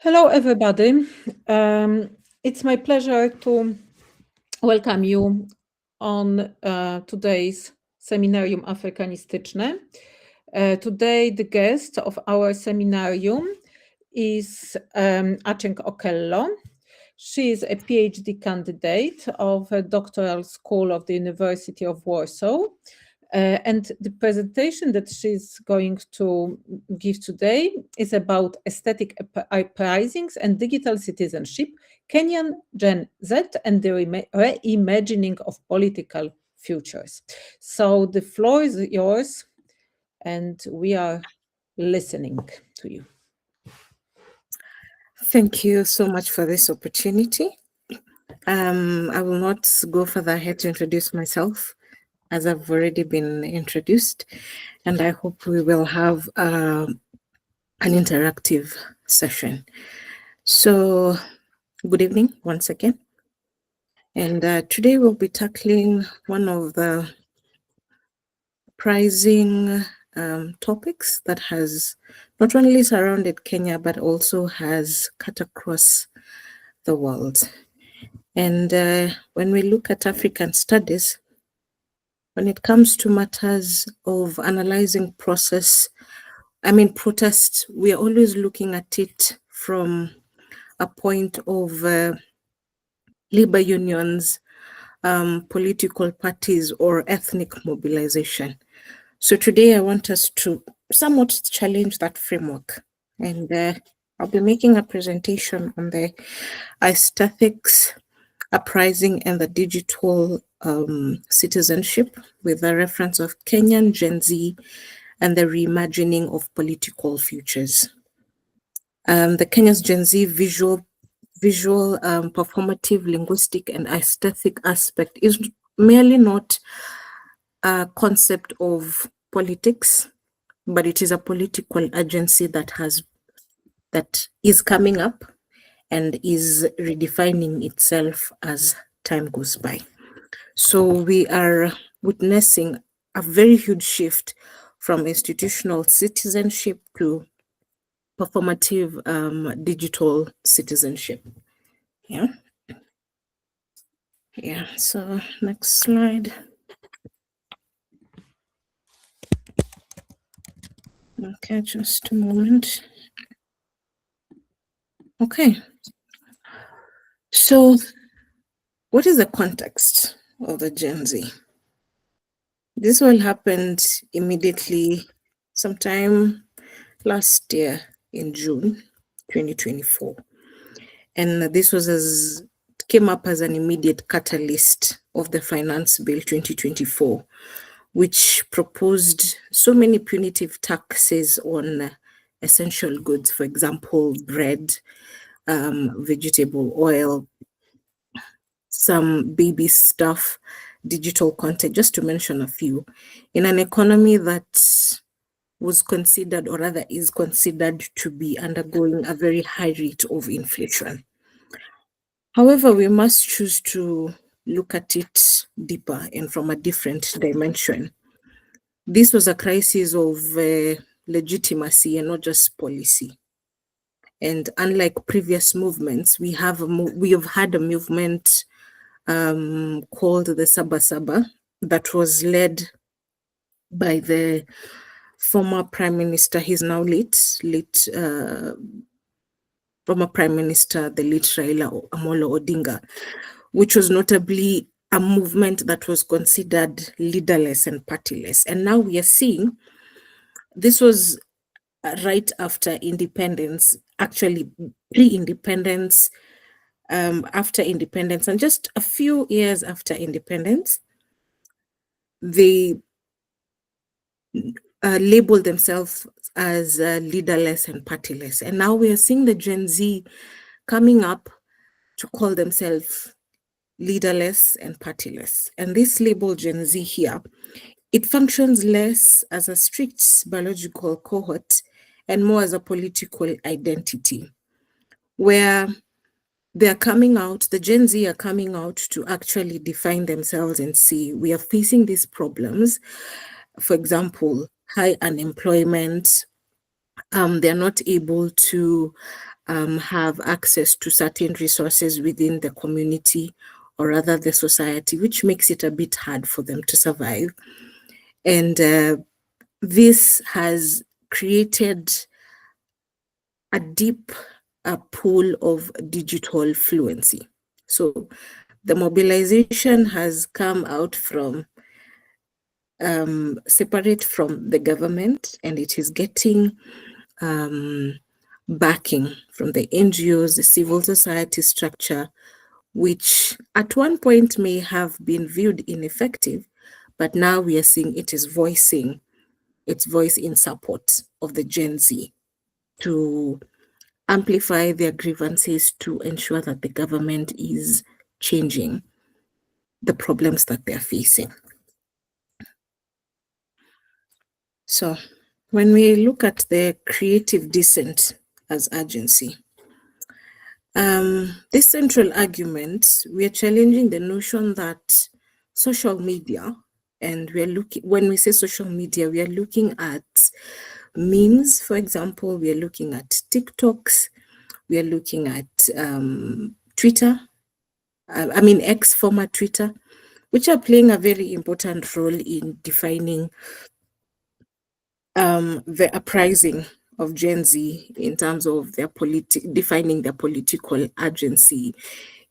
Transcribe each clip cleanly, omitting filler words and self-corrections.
Hello, everybody. It's my pleasure to welcome you on today's Seminarium Afrykanistyczne. Today, the guest of our seminarium is Achieng Okello. She is a PhD candidate of a doctoral school of the University of Warsaw. And the presentation that she's going to give today is about aesthetic uprisings and digital citizenship, Kenyan Gen Z, and the reimagining of political futures. So the floor is yours, and we are listening to you. Thank you so much for this opportunity. I will not go further ahead to introduce myself, as I've already been introduced, and I hope we will have an interactive session. So, good evening once again. And today we'll be tackling one of the prizing topics that has not only surrounded Kenya, but also has cut across the world. And when we look at African studies, when it comes to matters of analyzing protest, we are always looking at it from a point of labor unions, political parties, or ethnic mobilization. So today I want us to somewhat challenge that framework. And I'll be making a presentation on the aesthetics, uprising, and the digital citizenship with a reference of Kenyan Gen Z and the reimagining of political futures. The Kenya's Gen Z visual, performative, linguistic, and aesthetic aspect is merely not a concept of politics, but it is a political agency that is coming up and is redefining itself as time goes by. So we are witnessing a very huge shift from institutional citizenship to performative digital citizenship. Yeah. So next slide. Okay, just a moment. Okay. So what is the context of the Gen Z? This all happened immediately sometime last year in June 2024. And this came up as an immediate catalyst of the Finance Bill 2024, which proposed so many punitive taxes on essential goods, for example, bread, vegetable oil, some baby stuff, digital content, just to mention a few, in an economy that was considered, or rather is considered, to be undergoing a very high rate of inflation. However, we must choose to look at it deeper and from a different dimension. This was a crisis of legitimacy and not just policy. And unlike previous movements, we have had a movement called the Saba Saba that was led by the former Prime Minister. He's now former Prime Minister, the late Raila Amolo Odinga, which was notably a movement that was considered leaderless and partyless. And now we are seeing, this was right after independence, actually pre-independence, after independence, and just a few years after independence, they labeled themselves as leaderless and partyless. And now we are seeing the Gen Z coming up to call themselves leaderless and partyless. And this label Gen Z here, it functions less as a strict biological cohort and more as a political identity, where they're coming out, the Gen Z are coming out to actually define themselves and see, we are facing these problems. For example, high unemployment. They're not able to have access to certain resources within the community, or rather the society, which makes it a bit hard for them to survive. And this has created a deep pool of digital fluency. So the mobilization has come out from separate from the government, and it is getting backing from the NGOs, the civil society structure, which at one point may have been viewed ineffective, but now we are seeing it is voicing its voice in support of the Gen Z to amplify their grievances, to ensure that the government is changing the problems that they're facing. So when we look at the creative dissent as agency, this central argument, we are challenging the notion that social media, and when we say social media, we are looking at memes, for example, we are looking at TikToks, we are looking at Twitter, X, former Twitter, which are playing a very important role in defining the uprising of Gen Z in terms of their defining their political agency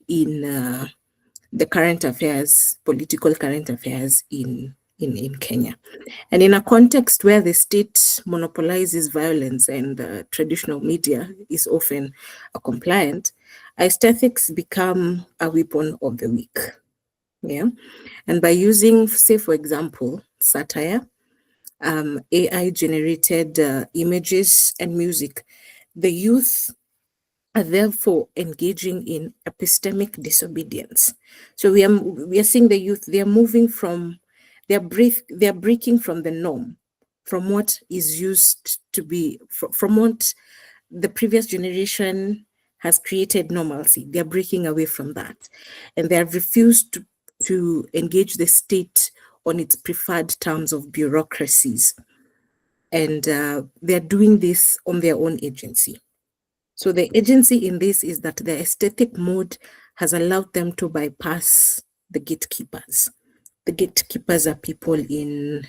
in the current affairs, political current affairs in Kenya. And in a context where the state monopolizes violence and traditional media is often compliant, aesthetics become a weapon of the weak. Yeah. And by using, say, for example, satire, AI-generated images and music, the youth are therefore engaging in epistemic disobedience. So we are seeing the youth, they are moving from, they are breaking from the norm, from what is used to be, from what the previous generation has created normalcy. They are breaking away from that. And they have refused to engage the state on its preferred terms of bureaucracies. And they're doing this on their own agency. So the agency in this is that the aesthetic mode has allowed them to bypass the gatekeepers. The gatekeepers are people in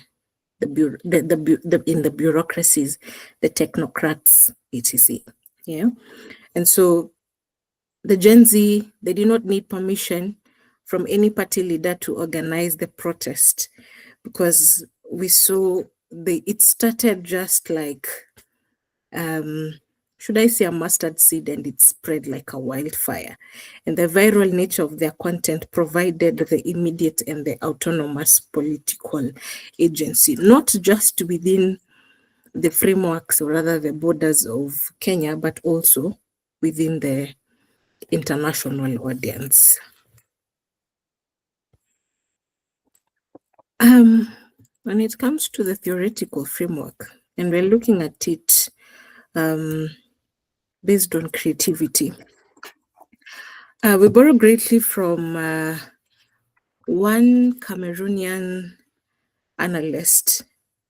in the bureaucracies, the technocrats, etc. Yeah, and so the Gen Z, they do not need permission from any party leader to organize the protest, because we saw it started just like, should I say, a mustard seed, and it spread like a wildfire. And the viral nature of their content provided the immediate and the autonomous political agency, not just within the frameworks, or rather the borders of Kenya, but also within the international audience. When it comes to the theoretical framework, and we're looking at it based on creativity, we borrow greatly from one Cameroonian analyst,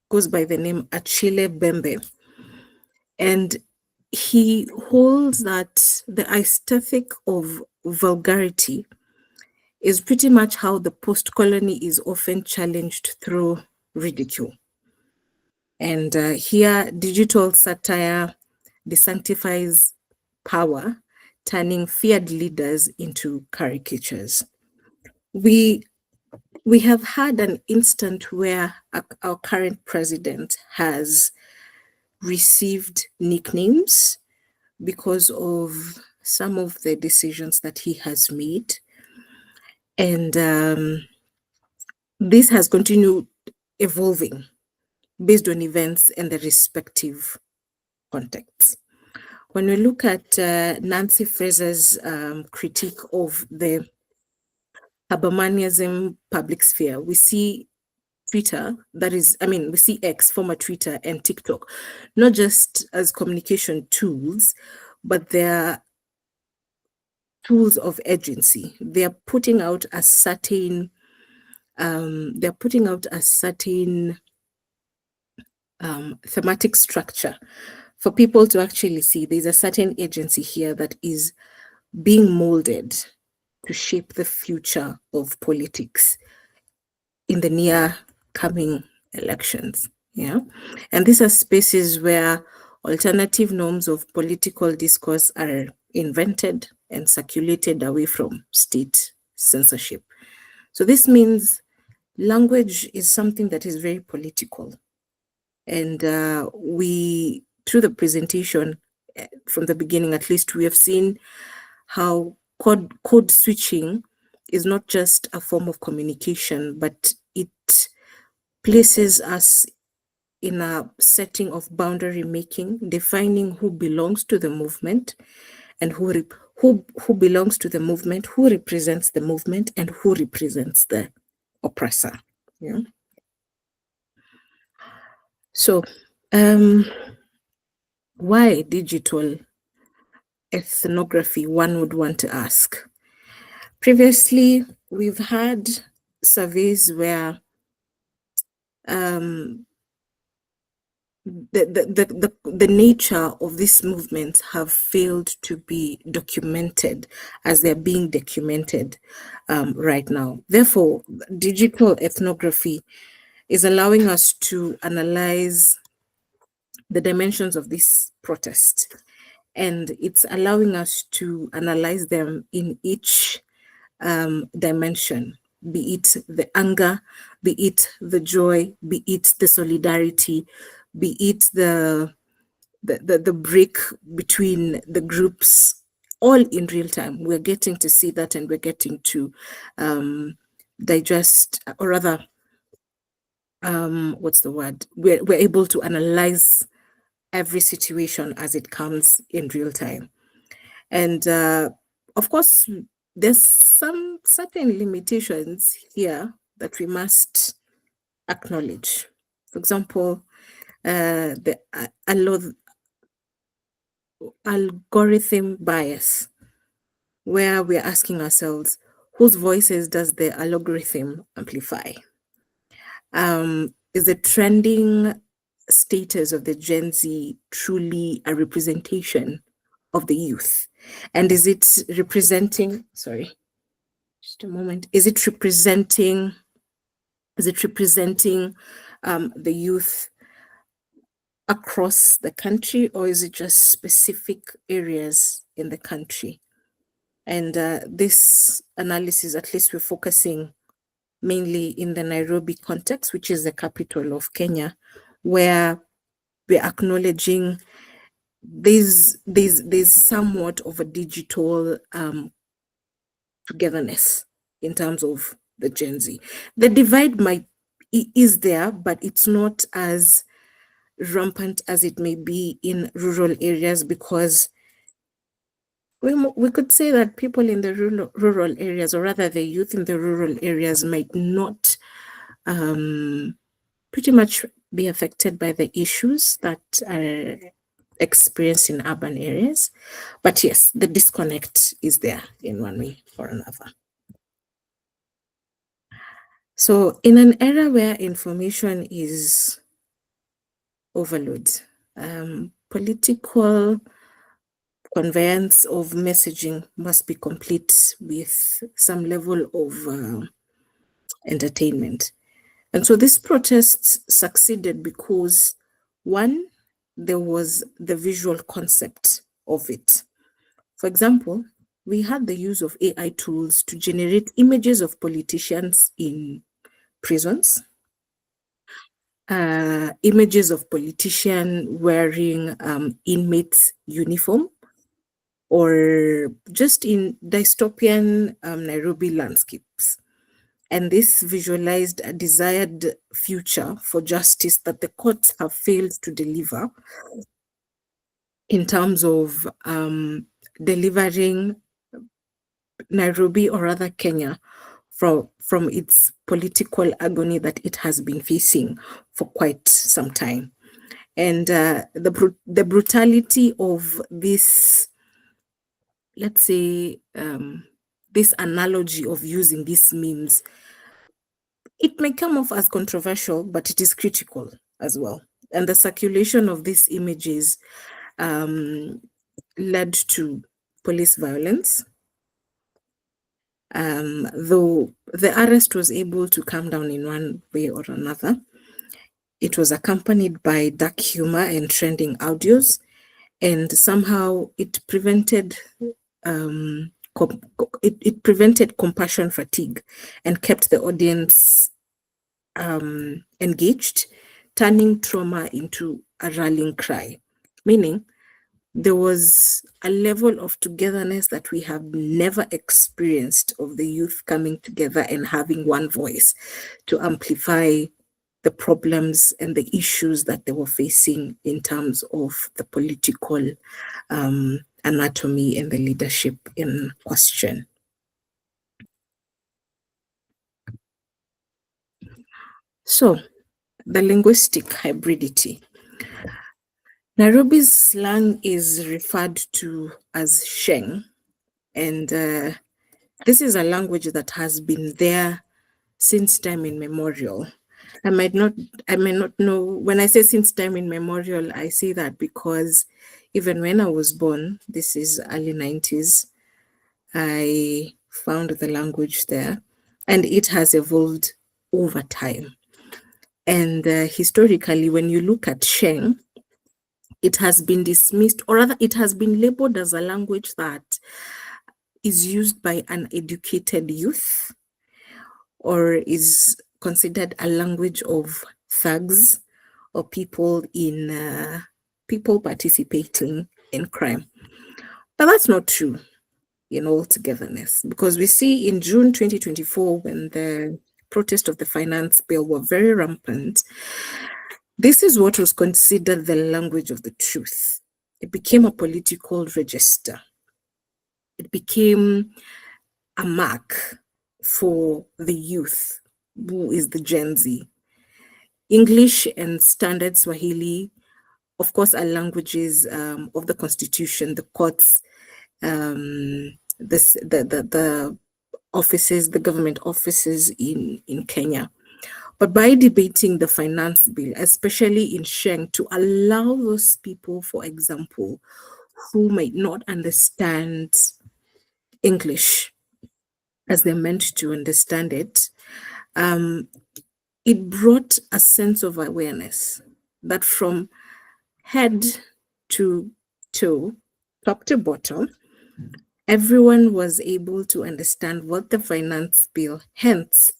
goes by the name Achille Bembe, and he holds that the aesthetic of vulgarity is pretty much how the post-colony is often challenged through ridicule. And here, digital satire desanctifies power, turning feared leaders into caricatures. We have had an instant where our current president has received nicknames because of some of the decisions that he has made. And this has continued evolving based on events and the respective contexts. When we look at Nancy Fraser's critique of the Habermanianism public sphere, we see Twitter, we see X, former Twitter, and TikTok, not just as communication tools, but they're tools of agency. They're putting out a certain thematic structure for people to actually see there's a certain agency here that is being molded to shape the future of politics in the near coming elections. Yeah. And these are spaces where alternative norms of political discourse are invented and circulated away from state censorship. So this means language is something that is very political. And we, through the presentation, from the beginning at least, we have seen how code switching is not just a form of communication, but it places us in a setting of boundary making, defining who belongs to the movement and who belongs to the movement, who represents the movement, and who represents the oppressor. Yeah. So, why digital ethnography, one would want to ask. Previously, we've had surveys where the nature of these movements have failed to be documented as they're being documented right now. Therefore, digital ethnography is allowing us to analyze the dimensions of this protest, and it's allowing us to analyze them in each dimension, be it the anger, be it the joy, be it the solidarity, be it the break between the groups, all in real time. We're getting to see that, and we're getting to digest, or rather, what's the word? We're able to analyze every situation as it comes in real time. And of course, there's some certain limitations here that we must acknowledge. For example, the algorithm bias, where we're asking ourselves, whose voices does the algorithm amplify? Is the trending status of the Gen Z truly a representation of the youth? And is it representing, sorry, just a moment, is it representing the youth across the country, or is it just specific areas in the country? And this analysis, at least we're focusing mainly in the Nairobi context, which is the capital of Kenya, where we're acknowledging there's somewhat of a digital togetherness in terms of the Gen Z. The divide is there, but it's not as rampant as it may be in rural areas, because we could say that people in the rural areas, or rather the youth in the rural areas, might not pretty much be affected by the issues that are experienced in urban areas. But yes, the disconnect is there in one way or another. So in an era where information is overload, political conveyance of messaging must be complete with some level of entertainment. And so these protests succeeded because, one, there was the visual concept of it. For example, we had the use of AI tools to generate images of politicians in prisons, images of politicians wearing inmates' uniform, or just in dystopian Nairobi landscapes. And this visualized a desired future for justice that the courts have failed to deliver in terms of delivering Nairobi, or rather Kenya, from its political agony that it has been facing for quite some time. And the brutality of this, let's say, this analogy of using these memes, it may come off as controversial, but it is critical as well. And the circulation of these images led to police violence. Though the arrest was able to come down in one way or another, it was accompanied by dark humor and trending audios, and somehow it prevented it prevented compassion fatigue and kept the audience engaged, turning trauma into a rallying cry, meaning there was a level of togetherness that we have never experienced, of the youth coming together and having one voice to amplify the problems and the issues that they were facing in terms of the political anatomy and the leadership in question. So, the linguistic hybridity. Nairobi's slang is referred to as Sheng, and this is a language that has been there since time immemorial. I may not know, when I say since time immemorial, I say that because even when I was born, this is early 90s, I found the language there, and it has evolved over time. And historically, when you look at Sheng, it has been dismissed, or rather it has been labeled as a language that is used by uneducated youth, or is considered a language of thugs or people participating in crime. But that's not true in all togetherness, because we see in June 2024, when the protest of the finance bill were very rampant, this is what was considered the language of the truth. It became a political register. It became a mark for the youth, who is the Gen Z. English and Standard Swahili, of course, are languages of the Constitution, the courts, the offices, the government offices in Kenya. But by debating the finance bill, especially in Sheng, to allow those people, for example, who might not understand English as they're meant to understand it, it brought a sense of awareness that from head to toe, top to bottom, everyone was able to understand what the finance bill, hence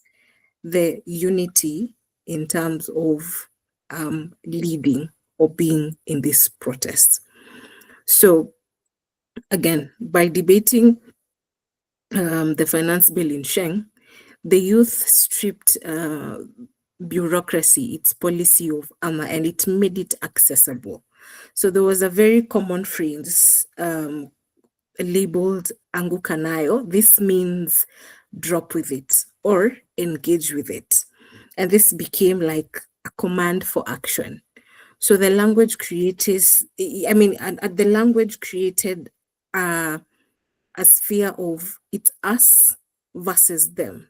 the unity in terms of leading or being in this protest. So again, by debating the finance bill in Sheng, the youth stripped bureaucracy, its policy of AMA, and it made it accessible. So there was a very common phrase labeled Angukanayo. This means drop with it or engage with it. And this became like a command for action. So the language created a sphere of it's us versus them,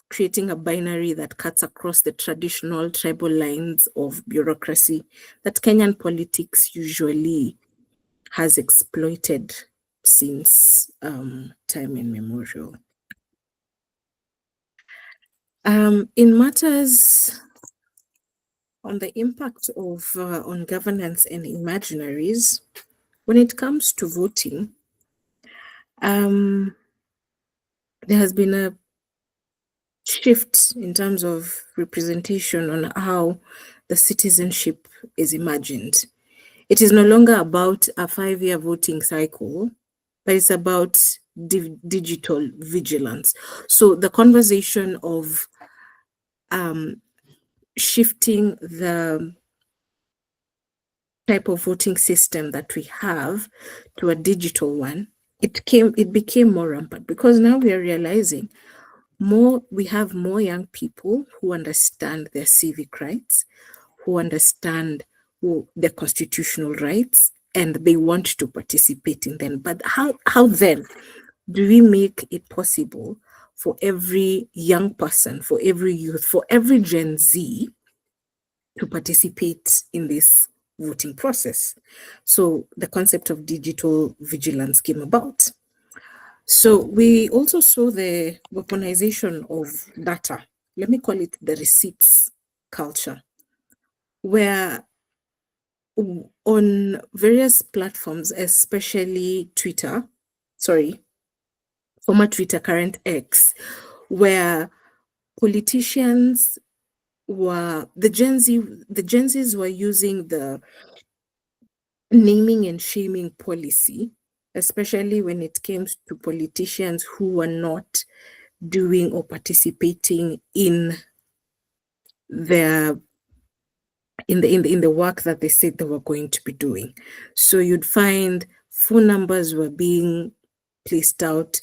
creating a binary that cuts across the traditional tribal lines of bureaucracy that Kenyan politics usually has exploited since time immemorial. In matters on the impact of on governance and imaginaries, when it comes to voting, there has been a shift in terms of representation on how the citizenship is imagined. It is no longer about a 5-year voting cycle, but it's about digital vigilance. So the conversation of shifting the type of voting system that we have to a digital one, it became more rampant, because now we are realizing we have more young people who understand their civic rights, who understand their constitutional rights, and they want to participate in them. But how then do we make it possible for every young person, for every youth, for every Gen Z to participate in this voting process. So the concept of digital vigilance came about. So we also saw the weaponization of data. Let me call it the receipts culture, where on various platforms, especially Twitter, former Twitter, current X, where politicians were, the Gen Zs were using the naming and shaming policy, especially when it came to politicians who were not doing or participating in their in the work that they said they were going to be doing. So you'd find phone numbers were being placed out,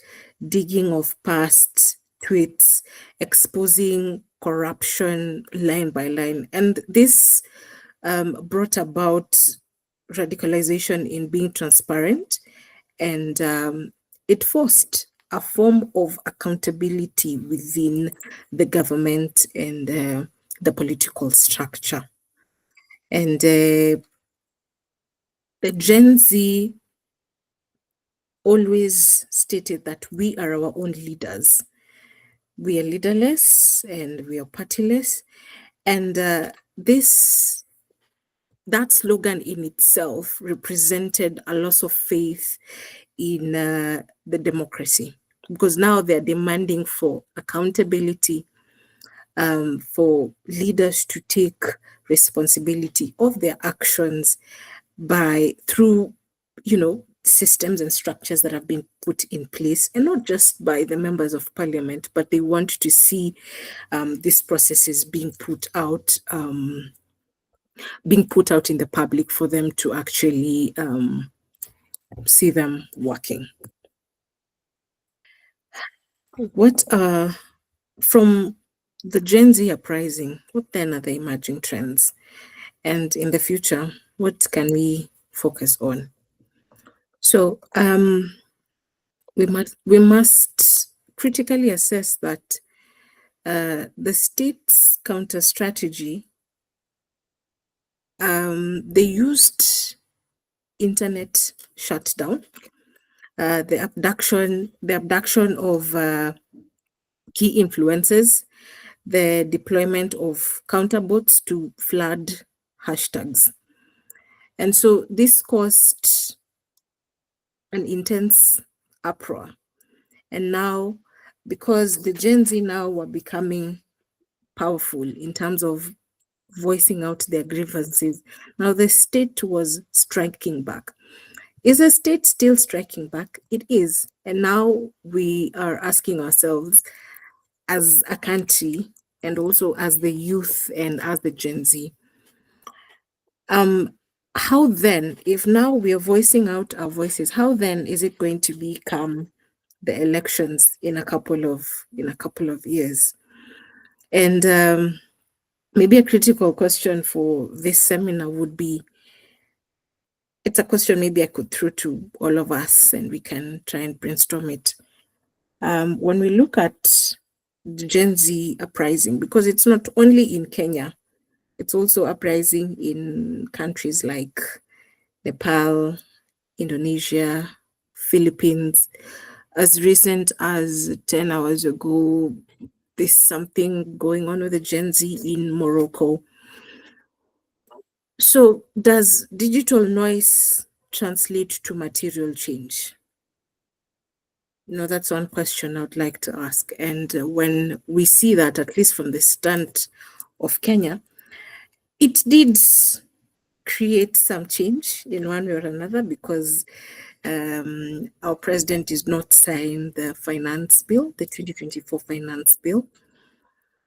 digging of past tweets, exposing corruption line by line. And this brought about radicalization in being transparent, and it forced a form of accountability within the government and the political structure. And the Gen Z always stated that we are our own leaders. We are leaderless and we are partyless. And that slogan in itself represented a loss of faith in the democracy, because now they're demanding for accountability, for leaders to take responsibility of their actions through systems and structures that have been put in place, and not just by the members of parliament, but they want to see these processes being put out in the public for them to actually see them working. What from the Gen Z uprising, what then are the emerging trends? And in the future, what can we focus on? So we must critically assess that the state's counter strategy, they used internet shutdown, the abduction of key influencers, the deployment of counterbots to flood hashtags. And so this caused an intense uproar. And now, because the Gen Z now were becoming powerful in terms of voicing out their grievances, now the state was striking back. Is the state still striking back? It is. And now we are asking ourselves, as a country, and also as the youth and as the Gen Z, how then, if now we are voicing out our voices, how then is it going to become the elections in a couple of years? And maybe a critical question for this seminar would be, it's a question maybe I could throw to all of us and we can try and brainstorm it. When we look at the Gen Z uprising, because it's not only in Kenya, it's also uprising in countries like Nepal, Indonesia, Philippines. As recent as 10 hours ago, there's something going on with the Gen Z in Morocco. So does digital noise translate to material change? That's one question I would like to ask. And when we see that, at least from the stand of Kenya, it did create some change in one way or another, because our president did not sign the finance bill, the 2024 finance bill.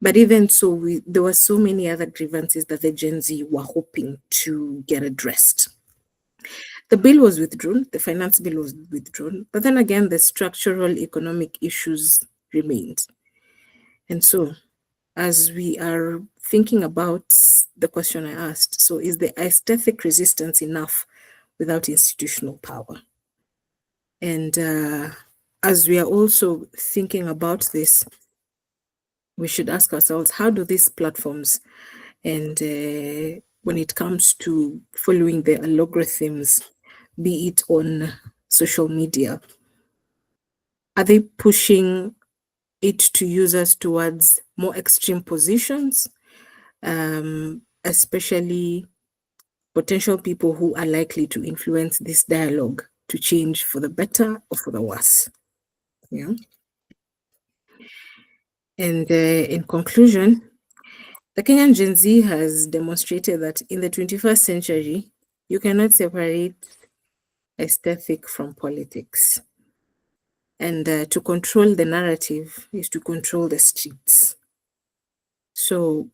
But even so, there were so many other grievances that the Gen Z were hoping to get addressed. The bill was withdrawn, the finance bill was withdrawn, but then again, the structural economic issues remained. And so, as we are thinking about the question I asked, so is the aesthetic resistance enough without institutional power? And as we are also thinking about this, we should ask ourselves, how do these platforms And when it comes to following the algorithms, be it on social media, are they pushing it to users towards more extreme positions, especially potential people who are likely to influence this dialogue to change for the better or for the worse? Yeah. And in conclusion, the Kenyan Gen Z has demonstrated that in the 21st century, you cannot separate aesthetic from politics. And to control the narrative is to control the streets. So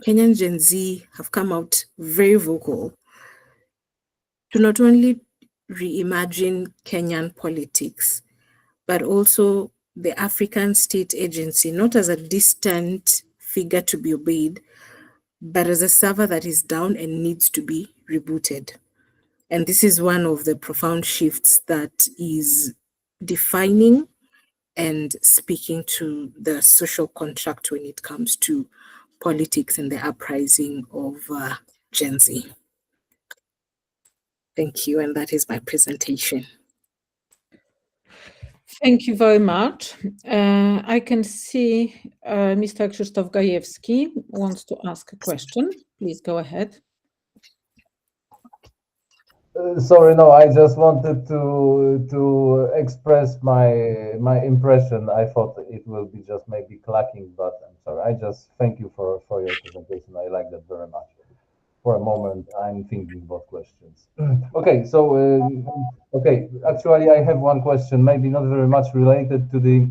Kenyan Gen Z have come out very vocal to not only reimagine Kenyan politics, but also the African state agency, not as a distant figure to be obeyed, but as a server that is down and needs to be rebooted. And this is one of the profound shifts that is defining and speaking to the social contract when it comes to politics and the uprising of Gen Z. Thank you, and that is my presentation. Thank you very much. I can see Mr. Krzysztof Gajewski wants to ask a question. Please go ahead. Sorry, no, I just wanted to express my impression. I thought it will be just maybe clacking, but I'm sorry. I just thank you for your presentation. I like that very much. For a moment, I'm thinking about questions. Okay, so okay, actually, I have one question, maybe not very much related to the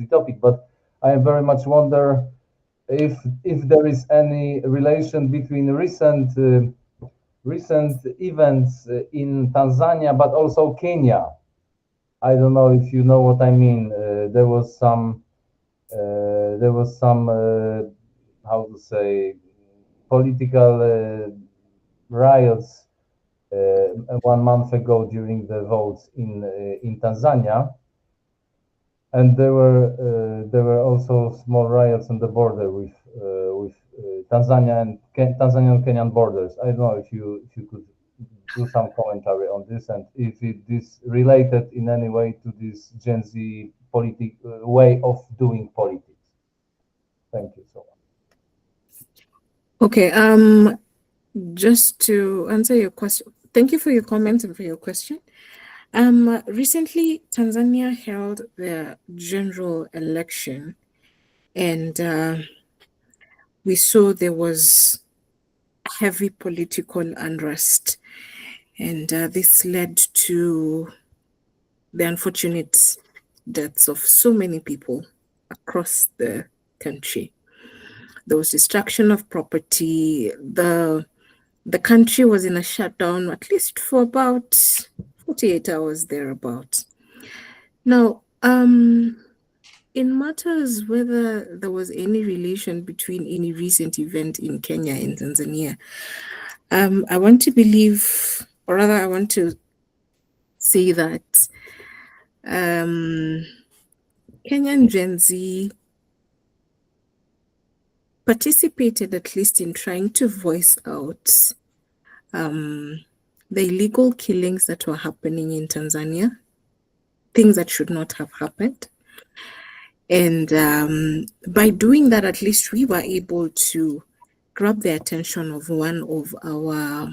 topic, but I very much wonder if there is any relation between recent events in Tanzania, but also Kenya. I don't know if you know what I mean. There was some how to say, political riots 1 month ago during the votes in Tanzania, and there were also small riots on the border with Tanzania and Kenyan borders. I don't know if you could do some commentary on this, and if it is related in any way to this Gen Z way of doing politics. Thank you so much. Okay, just to answer your question, thank you for your comments and for your question. Recently, Tanzania held their general election, and we saw there was heavy political unrest, and this led to the unfortunate deaths of so many people across the country. There was destruction of property. The country was in a shutdown, at least for about 48 hours thereabout. Now, in matters whether there was any relation between any recent event in Kenya and Tanzania, I want to believe, or rather I want to say that Kenyan Gen Z participated at least in trying to voice out the illegal killings that were happening in Tanzania, things that should not have happened. And by doing that, at least we were able to grab the attention of one of our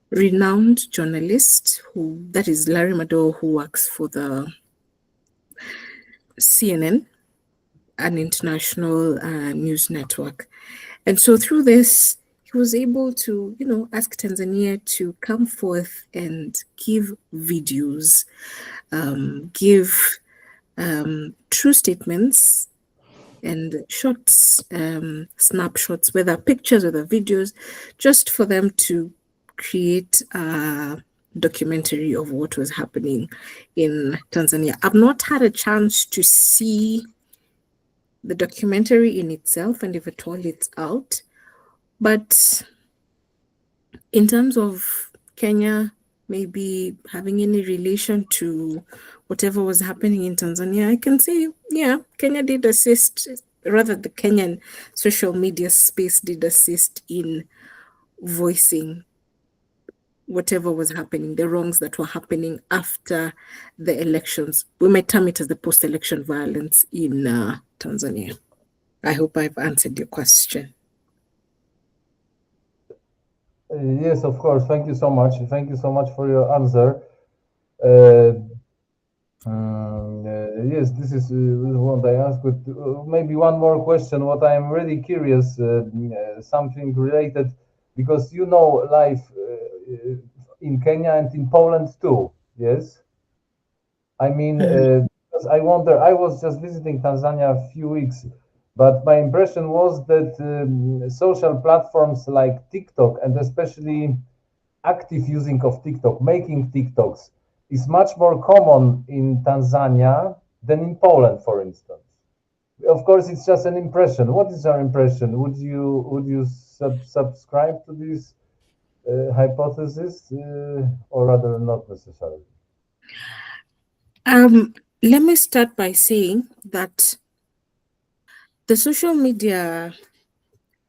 renowned journalists, that is Larry Madowo, who works for the CNN, an international news network. And so through this, he was able to, ask Tanzania to come forth and give videos, give true statements and shots, snapshots, whether pictures, whether videos, just for them to create a documentary of what was happening in Tanzania. I've not had a chance to see the documentary in itself, and if at all it's out, but in terms of Kenya maybe having any relation to whatever was happening in Tanzania, I can say, yeah, Kenya did assist rather the Kenyan social media space did assist in voicing whatever was happening, the wrongs that were happening after the elections. We might term it as the post-election violence in Tanzania. I hope I've answered your question. Yes, of course. Thank you so much. Thank you so much for your answer. Yes, this is what I asked. But maybe one more question. What I am really curious, something related, because you know life in Kenya and in Poland too. Yes, I mean, because I wonder. I was just visiting Tanzania a few weeks, but my impression was that social platforms like TikTok and especially active using of TikTok, making TikToks, is much more common in Tanzania than in Poland, for instance. Of course, it's just an impression. What is your impression? Would you subscribe to this hypothesis, or rather not necessarily? Let me start by saying that the social media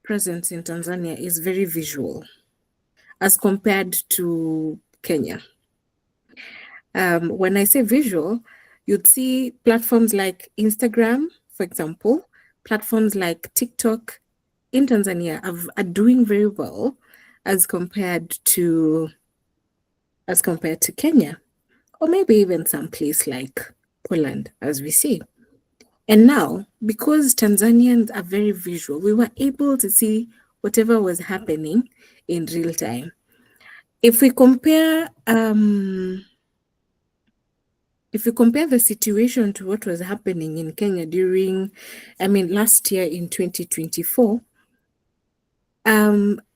presence in Tanzania is very visual as compared to Kenya. When I say visual, you'd see platforms like Instagram, for example, platforms like TikTok in Tanzania are doing very well as compared to Kenya, or maybe even some place like Poland, as we see. And now, because Tanzanians are very visual, we were able to see whatever was happening in real time. If we compare the situation to what was happening in Kenya last year in 2024,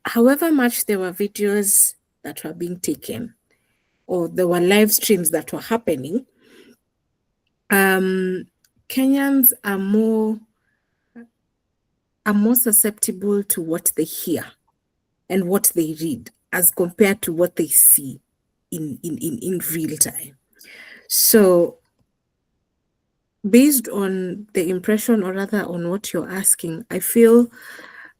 however much there were videos that were being taken or there were live streams that were happening, Kenyans are more susceptible to what they hear and what they read as compared to what they see in real time. So based on the impression, or rather on what you're asking, I feel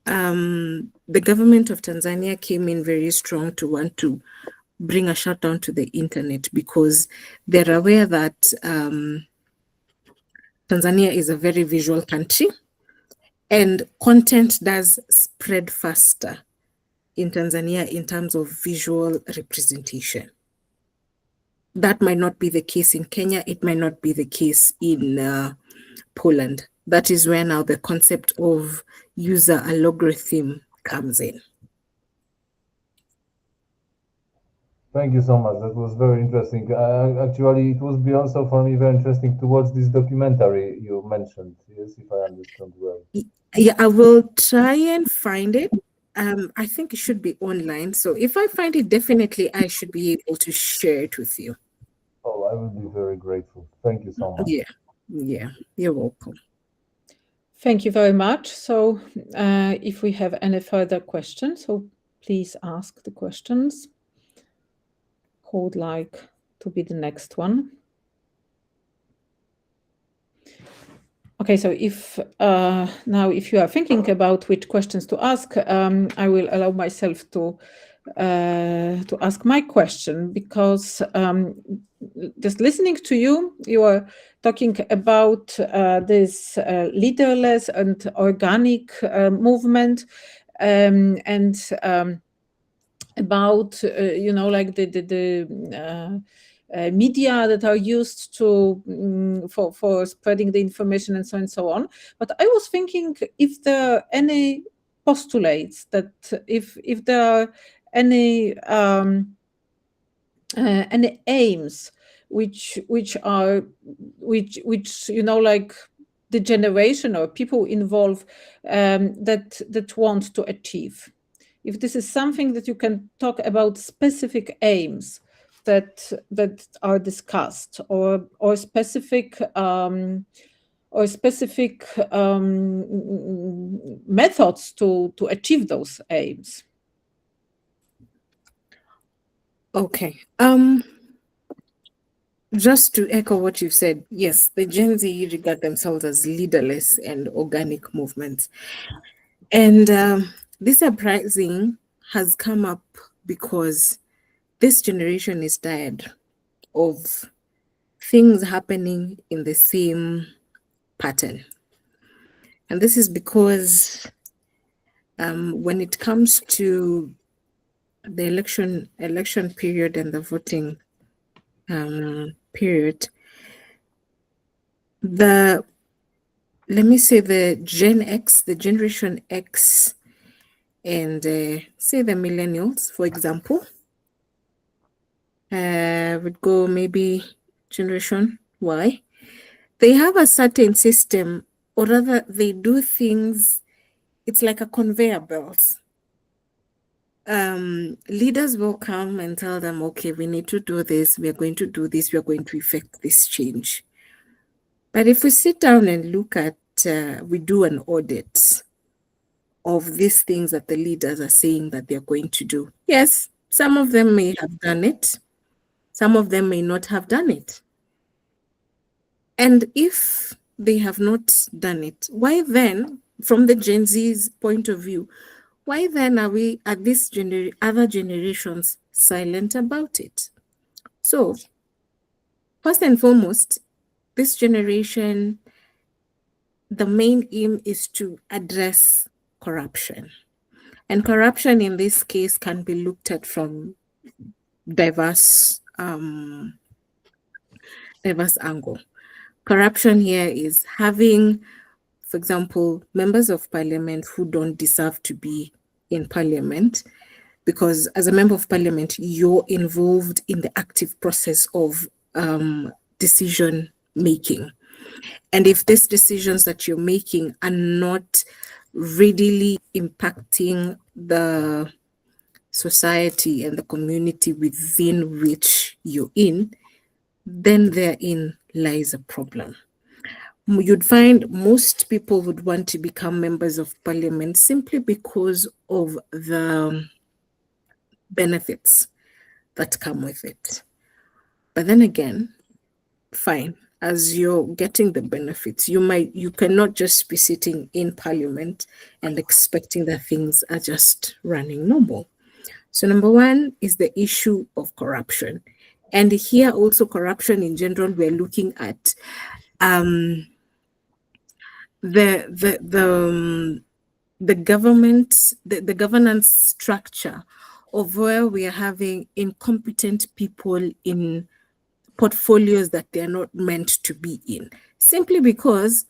the government of Tanzania came in very strong to want to bring a shutdown to the internet, because they're aware that Tanzania is a very visual country and content does spread faster in Tanzania in terms of visual representation. That might not be the case in Kenya. It might not be the case in Poland. That is where now the concept of user algorithm comes in. Thank you so much. That was very interesting. Actually, it would be also for me very interesting to watch this documentary you mentioned. Yes, if I understand well. Yeah, I will try and find it. I think it should be online. So if I find it, definitely I should be able to share it with you. Oh, I will be very grateful. Thank you so much. Yeah, you're welcome. Thank you very much. So if we have any further questions, so please ask the questions. Who would like to be the next one? Okay, so if now if you are thinking about which questions to ask, I will allow myself to ask my question, because just listening to you, you are talking about this leaderless and organic movement, and about like the media that are used to for spreading the information and so on. But I was thinking if there are any postulates, that if there are any aims which like the generation or people involved that want to achieve. If this is something that you can talk about, specific aims that are discussed, or specific methods to achieve those aims. Okay. just to echo what you've said, yes, the Gen Z regard themselves as leaderless and organic movements. And this uprising has come up because this generation is tired of things happening in the same pattern. And this is because when it comes to the election period and the voting period, let me say the Gen X, the Generation X, and say the millennials, for example, would go maybe Generation Y. They have a certain system, or rather, they do things. It's like a conveyor belt. Leaders will come and tell them, okay, we need to do this, we are going to do this, we are going to effect this change. But if we sit down and look at, we do an audit of these things that the leaders are saying that they're going to do. Yes, some of them may have done it, some of them may not have done it. And if they have not done it, why then, from the Gen Z's point of view, why then are we at this other generations silent about it? So, first and foremost, this generation, the main aim is to address corruption. And corruption in this case can be looked at from diverse angle. Corruption here is having, for example, members of parliament who don't deserve to be in parliament, because as a member of parliament, you're involved in the active process of decision making. And if these decisions that you're making are not readily impacting the society and the community within which you're in, then therein lies a problem. You'd find most people would want to become members of parliament simply because of the benefits that come with it. But then again, fine, as you're getting the benefits, you cannot just be sitting in parliament and expecting that things are just running normal. So number one is the issue of corruption. And here also corruption in general, we're looking at the government, the governance structure of where we are having incompetent people in portfolios that they're not meant to be in, simply because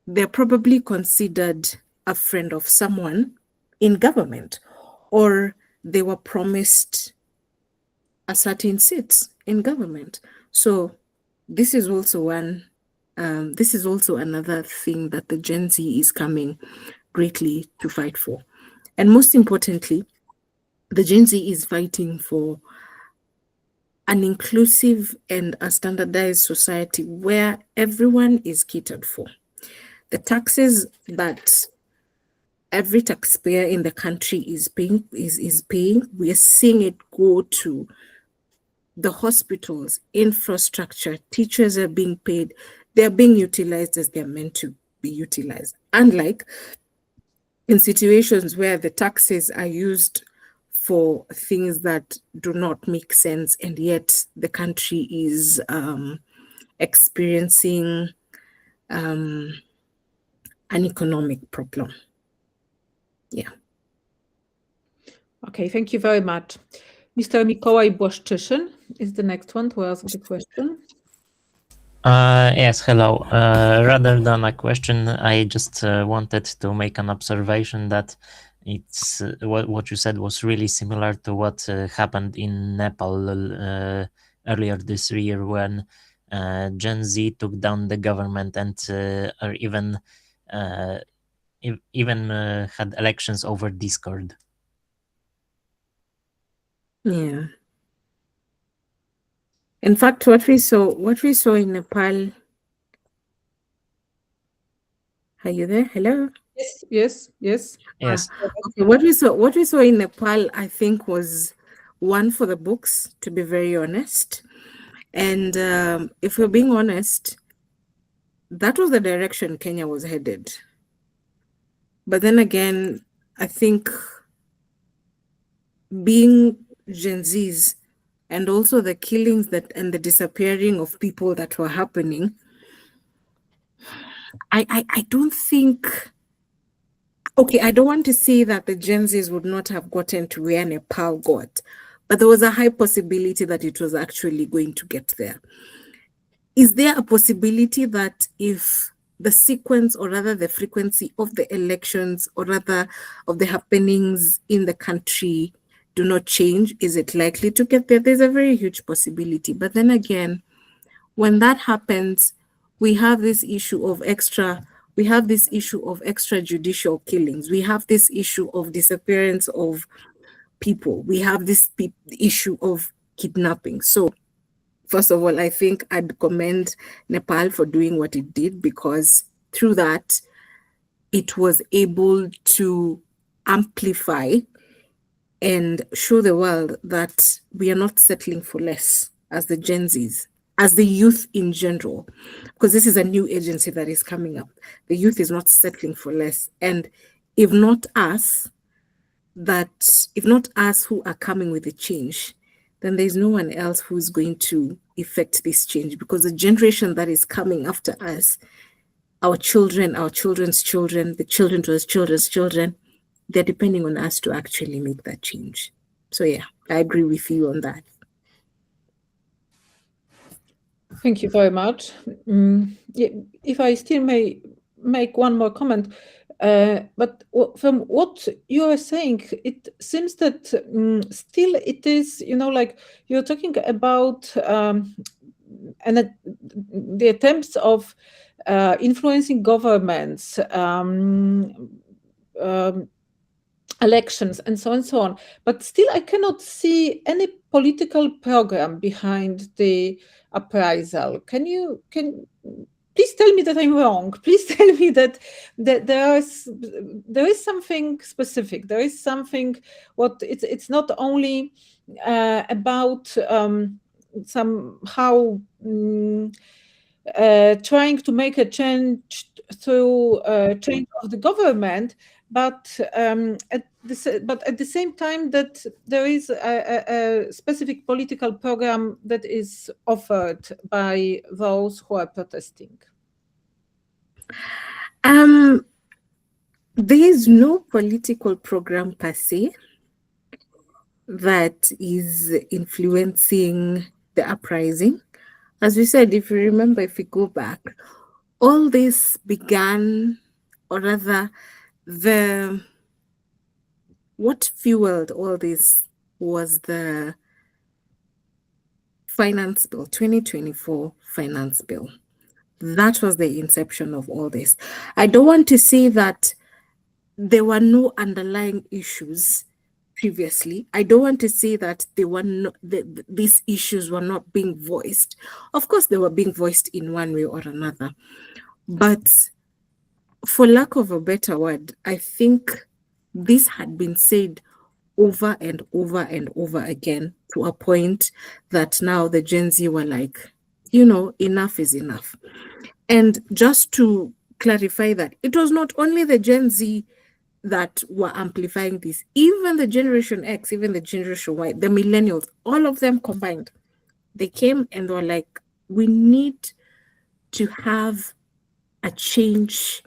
they're probably considered a friend of someone in government, or they were promised a certain seat in government. So this is also another thing that the Gen Z is coming greatly to fight for. And most importantly, the Gen Z is fighting for an inclusive and a standardized society where everyone is catered for. The taxes that every taxpayer in the country is paying, we are seeing it go to the hospitals, infrastructure, teachers are being paid, they're being utilized as they're meant to be utilized. Unlike in situations where the taxes are used for things that do not make sense, and yet the country is experiencing an economic problem. Yeah. Okay, thank you very much. Mr. Mikołaj Błaszczyszyn is the next one to ask the question. Yes, hello. Rather than a question, I just wanted to make an observation that it's what you said was really similar to what happened in Nepal earlier this year, when Gen Z took down the government and or even had elections over Discord. Yeah. In fact, what we saw in Nepal. Are you there? Hello? Yes. Okay, what we saw in Nepal, I think, was one for the books, to be very honest. And if we're being honest, that was the direction Kenya was headed. But then again, I think being Gen Zs and also the killings that and the disappearing of people that were happening, I don't think, okay, I don't want to say that the Gen Zs would not have gotten to where Nepal got, but there was a high possibility that it was actually going to get there. Is there a possibility that if the sequence, or rather the frequency of the elections, or rather of the happenings in the country do not change, is it likely to get there? There's a very huge possibility. But then again, when that happens, we have this issue of extrajudicial killings. We have this issue of disappearance of people. We have this issue of kidnapping. So first of all, I think I'd commend Nepal for doing what it did, because through that, it was able to amplify and show the world that we are not settling for less as the Gen Zs, as the youth in general, because this is a new agency that is coming up. The youth is not settling for less. And if not us who are coming with the change, then there's no one else who's going to effect this change, because the generation that is coming after us, our children, our children's children, the children to us, children's children, they're depending on us to actually make that change. So yeah, I agree with you on that. Thank you very much. If I still may make one more comment, but from what you are saying, it seems that still it is, like you're talking about the attempts of influencing governments, elections, and so on. But still, I cannot see any political program behind the uprisal. Can please tell me that I'm wrong? Please tell me that there is something specific. There is something. It's not only about somehow trying to make a change through change of the government, but at the same time that there is a specific political program that is offered by those who are protesting. There is no political program per se that is influencing the uprising. As we said, if you remember, if we go back, all this began, or rather, what fueled all this was the finance bill, 2024 finance bill. That was the inception of all this. I don't want to say that there were no underlying issues previously. I don't want to say that these issues were not being voiced. Of course, they were being voiced in one way or another. But for lack of a better word, I think this had been said over and over and over again, to a point that now the Gen Z were like, enough is enough. And just to clarify that, it was not only the Gen Z that were amplifying this, even the Generation X, even the Generation Y, the millennials, all of them combined, they came and were like, we need to have a change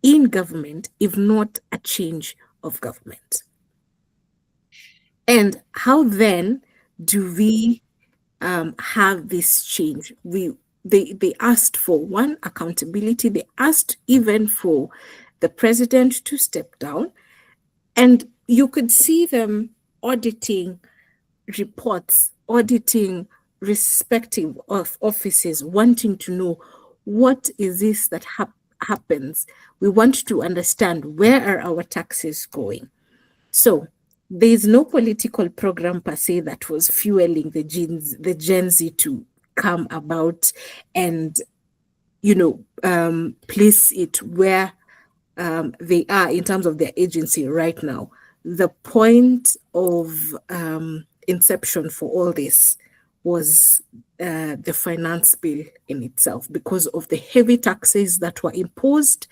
in government, if not a change of government. And how then do we have this change? They asked for one, accountability. They asked even for the president to step down, and you could see them auditing reports, auditing respective of offices, wanting to know what is this that happens. We want to understand, where are our taxes going? So there is no political program per se that was fueling the Gen Z to come about and place it where they are in terms of their agency right now. The point of inception for all this was the finance bill in itself, because of the heavy taxes that were imposed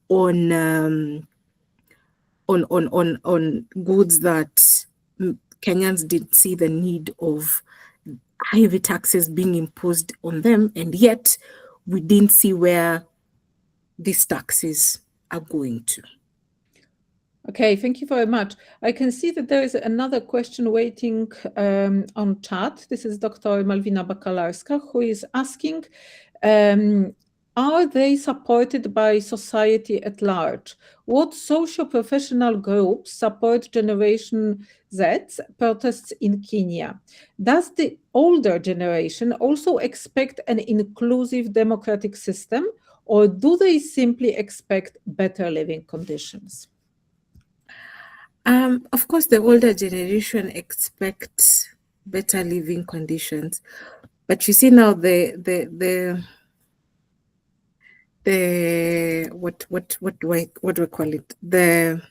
on goods that Kenyans didn't see the need of heavy taxes being imposed on them, and yet we didn't see where these taxes are going to. Okay, thank you very much. I can see that there is another question waiting on chat. This is Dr. Malwina Bakalarska, who is asking, are they supported by society at large? What socio-professional groups support Generation Z protests in Kenya? Does the older generation also expect an inclusive democratic system, or do they simply expect better living conditions? Of course, the older generation expects better living conditions, but you see now what do I call it? The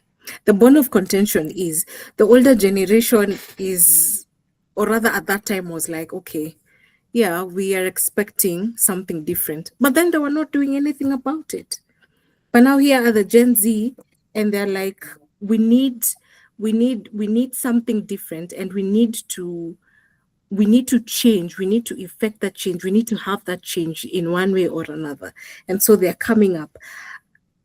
bone of contention is the older generation is, or rather at that time was like, okay, yeah, we are expecting something different, but then they were not doing anything about it. But now here are the Gen Z, and they're like, we need something different, and we need to change. We need to effect that change. We need to have that change in one way or another. And so they're coming up.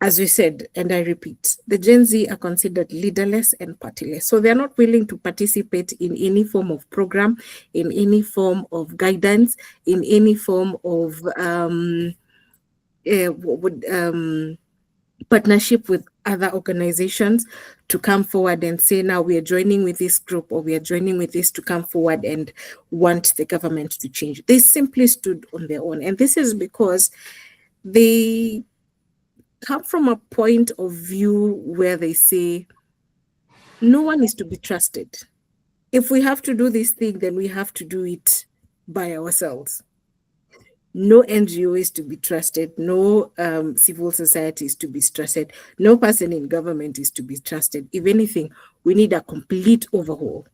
As we said, and I repeat, the Gen Z are considered leaderless and partyless. So they're not willing to participate in any form of program, in any form of guidance, in any form of partnership with other organizations to come forward and say, now we are joining with this group, or we are joining with this to come forward and want the government to change. They simply stood on their own. And this is because they come from a point of view where they say, no one is to be trusted. If we have to do this thing, then we have to do it by ourselves. No NGO is to be trusted. No civil society is to be trusted. No person in government is to be trusted. If anything, we need a complete overhaul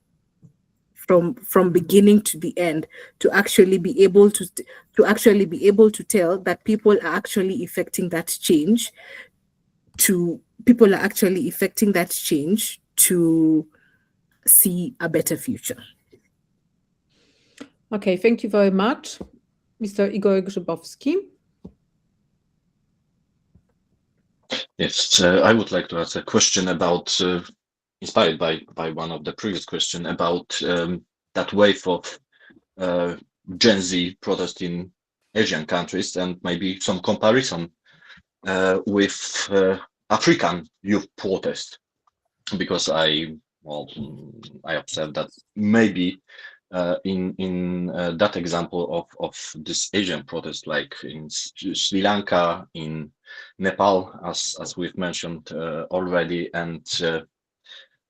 from beginning to the end to actually be able to tell that people are actually effecting that change. People are actually effecting that change to see a better future. Okay, thank you very much. Mr. Igor Grzybowski. Yes, I would like to ask a question about, inspired by one of the previous questions, about that wave of Gen Z protest in Asian countries, and maybe some comparison with African youth protest, because I observed that maybe in that example of this Asian protest, like in Sri Lanka, in Nepal, as we've mentioned already, and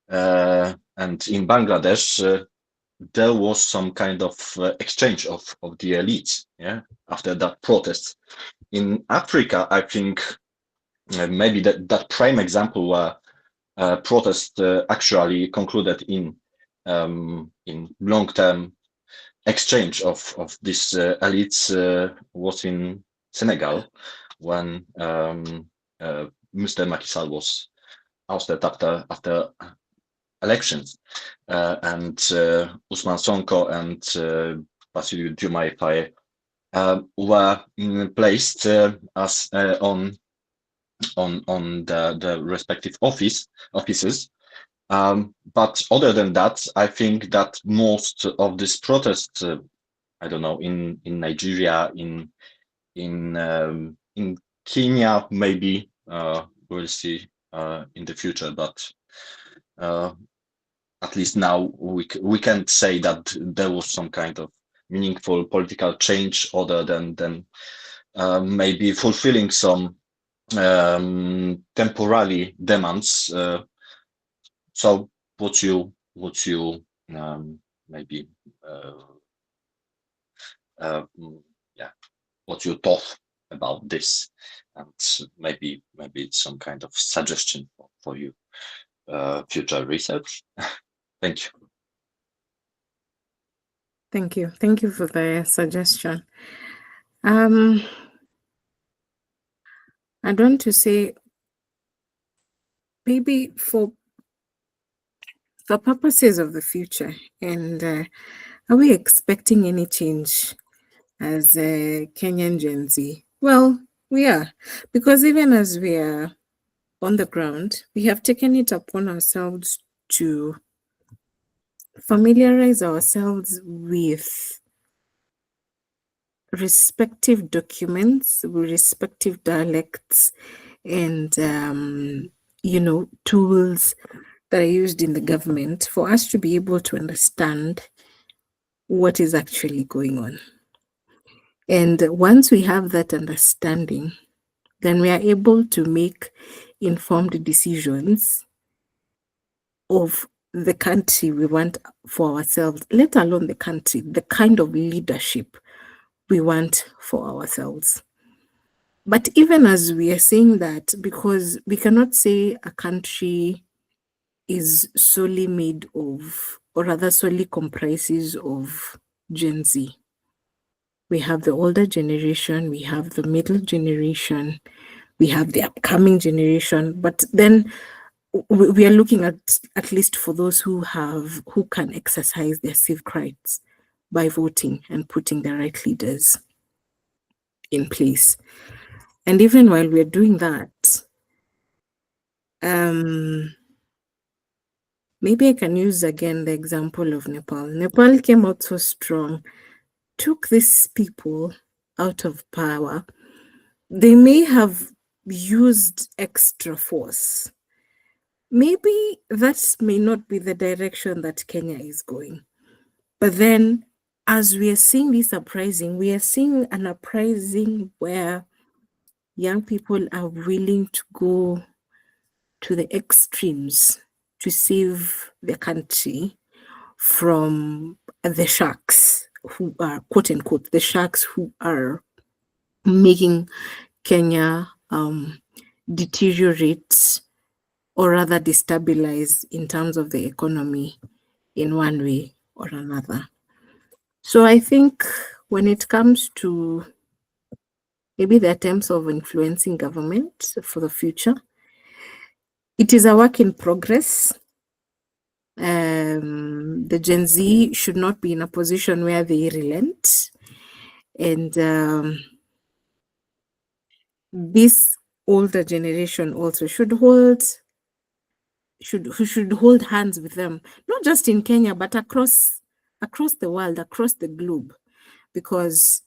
in Bangladesh, there was some kind of exchange of the elites, yeah, after that protest. In Africa, I think maybe that prime example where protest actually concluded in long-term exchange of these elites was in Senegal, when Mr. Macky Sall was ousted after elections, and Ousmane Sonko and Bassirou Diomaye Faye were placed as on the respective offices. But other than that, I think that most of this protest, I don't know, in Nigeria, in Kenya, maybe we'll see in the future. But at least now we can't say that there was some kind of meaningful political change other than maybe fulfilling some temporary demands. So what you maybe what you thought about this, and maybe it's some kind of suggestion for you future research. Thank you. Thank you. Thank you for the suggestion. I'd want to say, maybe for purposes of the future, and are we expecting any change as a Kenyan Gen Z? Well, we are, because even as we are on the ground, we have taken it upon ourselves to familiarize ourselves with respective documents, respective dialects, and tools that are used in the government for us to be able to understand what is actually going on. And once we have that understanding, then we are able to make informed decisions of the country we want for ourselves, let alone the country, the kind of leadership we want for ourselves. But even as we are saying that, because we cannot say a country is solely made of, or rather solely comprises of Gen Z. We have the older generation, we have the middle generation, we have the upcoming generation, but then we are looking at least for those who can exercise their civic rights by voting and putting the right leaders in place. And even while we're doing that, maybe I can use again the example of Nepal. Nepal came out so strong, took these people out of power. They may have used extra force. Maybe that may not be the direction that Kenya is going. But then, as we are seeing this uprising, we are seeing an uprising where young people are willing to go to the extremes to save the country from the sharks who are, quote unquote, the sharks who are making Kenya deteriorate or rather destabilize in terms of the economy in one way or another. So I think when it comes to maybe the attempts of influencing government for the future, it is a work in progress. The Gen Z should not be in a position where they relent. And this older generation also should hold hands with them, not just in Kenya, but across the world, across the globe. Because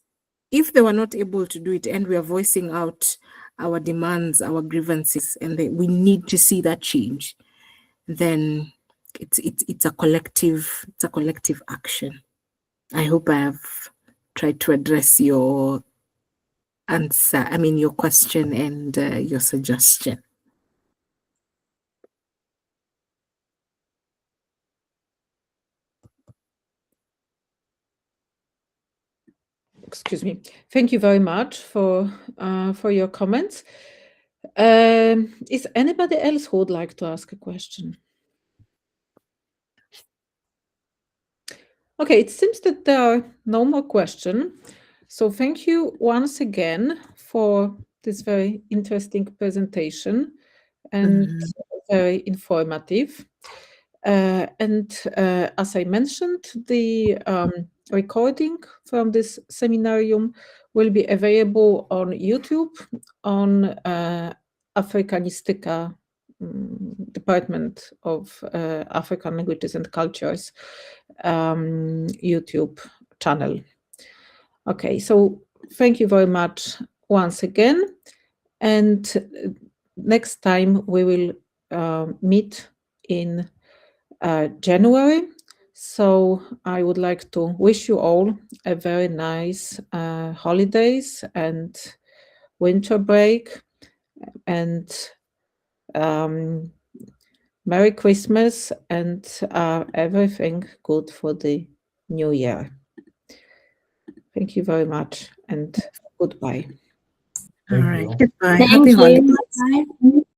if they were not able to do it, and we are voicing out our demands, our grievances, and we need to see that change, then it's a collective action. I hope I have tried to address your your question and your suggestion. Excuse me. Thank you very much for your comments. Is anybody else who would like to ask a question? Okay, it seems that there are no more questions. So thank you once again for this very interesting presentation and very informative. And as I mentioned, the recording from this seminarium will be available on YouTube on Afrykanistyczne Department of African Languages and Cultures YouTube channel. Okay, so thank you very much once again. And next time we will meet in January. So I would like to wish you all a very nice holidays and winter break, and Merry Christmas and everything good for the new year. Thank you very much and goodbye. All right. you. Goodbye. Thank Happy you. holidays. Bye.